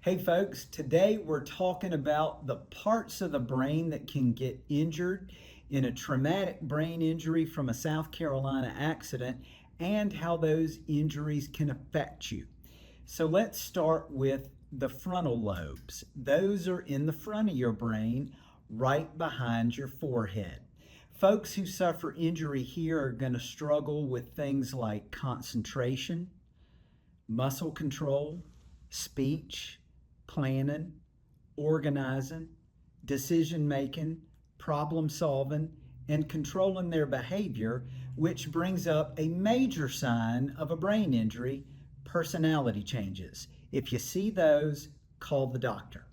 Hey folks, today we're talking about the parts of the brain that can get injured in a traumatic brain injury from a South Carolina accident and how those injuries can affect you. So let's start with the frontal lobes. Those are in the front of your brain, right behind your forehead. Folks who suffer injury here are going to struggle with things like concentration, muscle control, speech, planning, organizing, decision making, problem solving, and controlling their behavior, which brings up a major sign of a brain injury: personality changes. If you see those, call the doctor.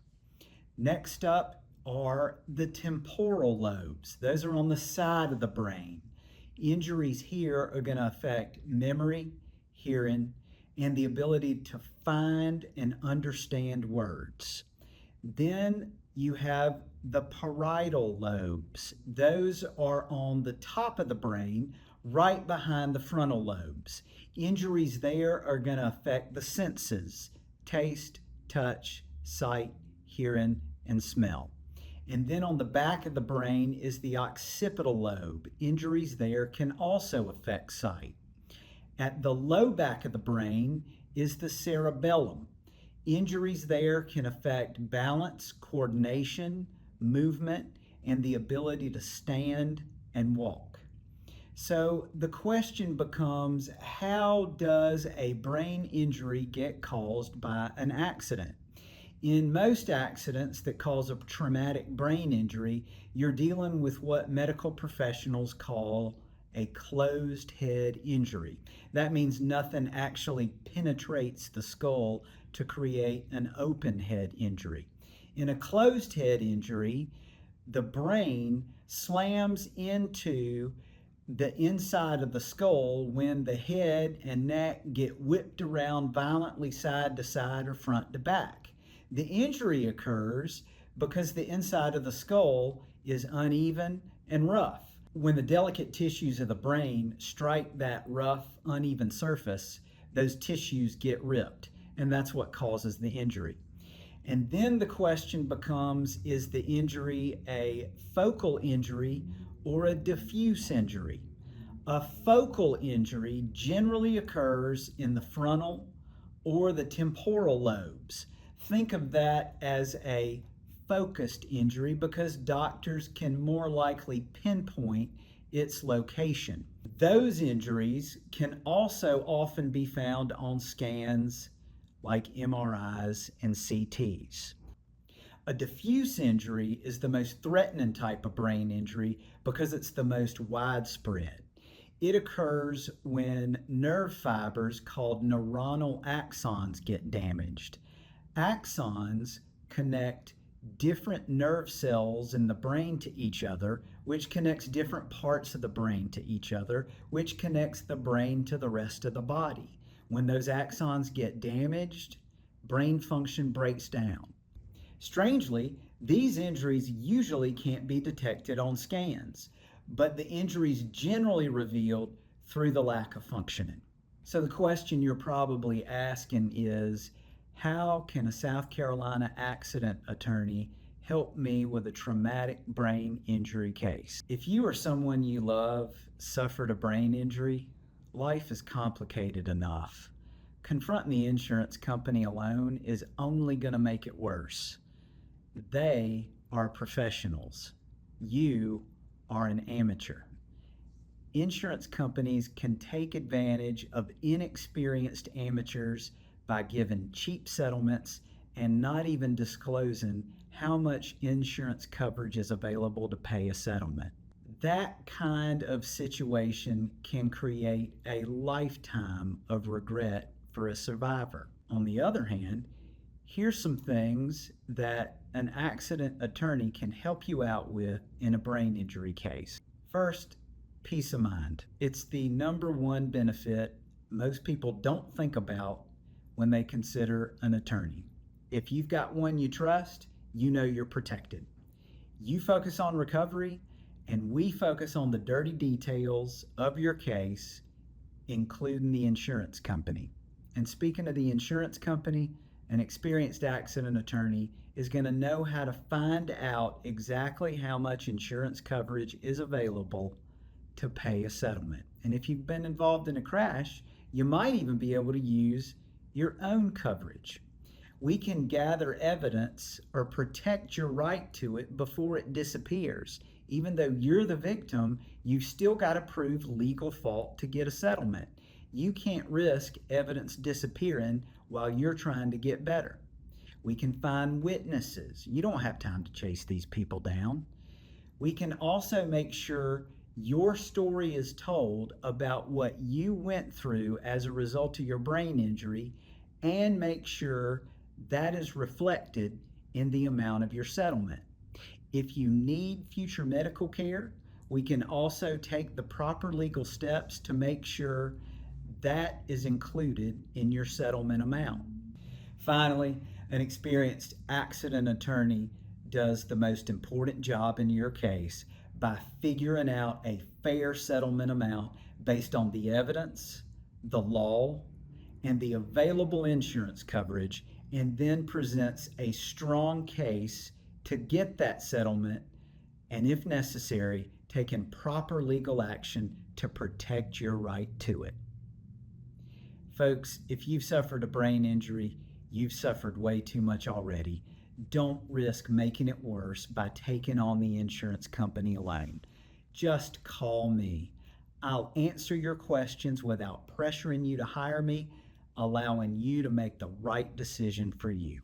Next up are the temporal lobes. Those are on the side of the brain. Injuries here are going to affect memory, hearing, and the ability to find and understand words. Then you have the parietal lobes. Those are on the top of the brain, right behind the frontal lobes. Injuries there are going to affect the senses: taste, touch, sight, hearing, and smell. And then on the back of the brain is the occipital lobe. Injuries there can also affect sight. At the low back of the brain is the cerebellum. Injuries there can affect balance, coordination, movement, and the ability to stand and walk. So the question becomes, how does a brain injury get caused by an accident? In most accidents that cause a traumatic brain injury, you're dealing with what medical professionals call a closed head injury. That means nothing actually penetrates the skull to create an open head injury. In a closed head injury, the brain slams into the inside of the skull when the head and neck get whipped around violently side to side or front to back. The injury occurs because the inside of the skull is uneven and rough. When the delicate tissues of the brain strike that rough, uneven surface, those tissues get ripped, and that's what causes the injury. And then the question becomes, is the injury a focal injury or a diffuse injury? A focal injury generally occurs in the frontal or the temporal lobes. Think of that as a focused injury because doctors can more likely pinpoint its location. Those injuries can also often be found on scans like MRIs and CTs. A diffuse injury is the most threatening type of brain injury because it's the most widespread. It occurs when nerve fibers called neuronal axons get damaged. Axons connect different nerve cells in the brain to each other, which connects different parts of the brain to each other, which connects the brain to the rest of the body. When those axons get damaged, brain function breaks down. Strangely, these injuries usually can't be detected on scans, but the injuries generally revealed through the lack of functioning. So the question you're probably asking is, how can a South Carolina accident attorney help me with a traumatic brain injury case? If you or someone you love suffered a brain injury, life is complicated enough. Confronting the insurance company alone is only going to make it worse. They are professionals. You are an amateur. Insurance companies can take advantage of inexperienced amateurs by giving cheap settlements and not even disclosing how much insurance coverage is available to pay a settlement. That kind of situation can create a lifetime of regret for a survivor. On the other hand, here's some things that an accident attorney can help you out with in a brain injury case. First, peace of mind. It's the number one benefit most people don't think about when they consider an attorney. If you've got one you trust, you know you're protected. You focus on recovery, and we focus on the dirty details of your case, including the insurance company. And speaking of the insurance company, An experienced accident attorney is going to know how to find out exactly how much insurance coverage is available to pay a settlement. And if you've been involved in a crash, you might even be able to use your own coverage. We can gather evidence or protect your right to it before it disappears. Even though you're the victim, you've still got to prove legal fault to get a settlement. You can't risk evidence disappearing while you're trying to get better. We can find witnesses. You don't have time to chase these people down. We can also make sure your story is told about what you went through as a result of your brain injury and make sure that is reflected in the amount of your settlement. If you need future medical care, we can also take the proper legal steps to make sure that is included in your settlement amount. Finally, an experienced accident attorney does the most important job in your case by figuring out a fair settlement amount based on the evidence, the law, and the available insurance coverage, and then presents a strong case to get that settlement, and if necessary, taking proper legal action to protect your right to it. Folks, if you've suffered a brain injury, you've suffered way too much already. Don't risk making it worse by taking on the insurance company alone. Just call me. I'll answer your questions without pressuring you to hire me, allowing you to make the right decision for you.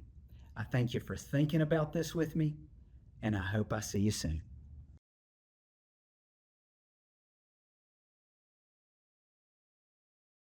I thank you for thinking about this with me, and I hope I see you soon.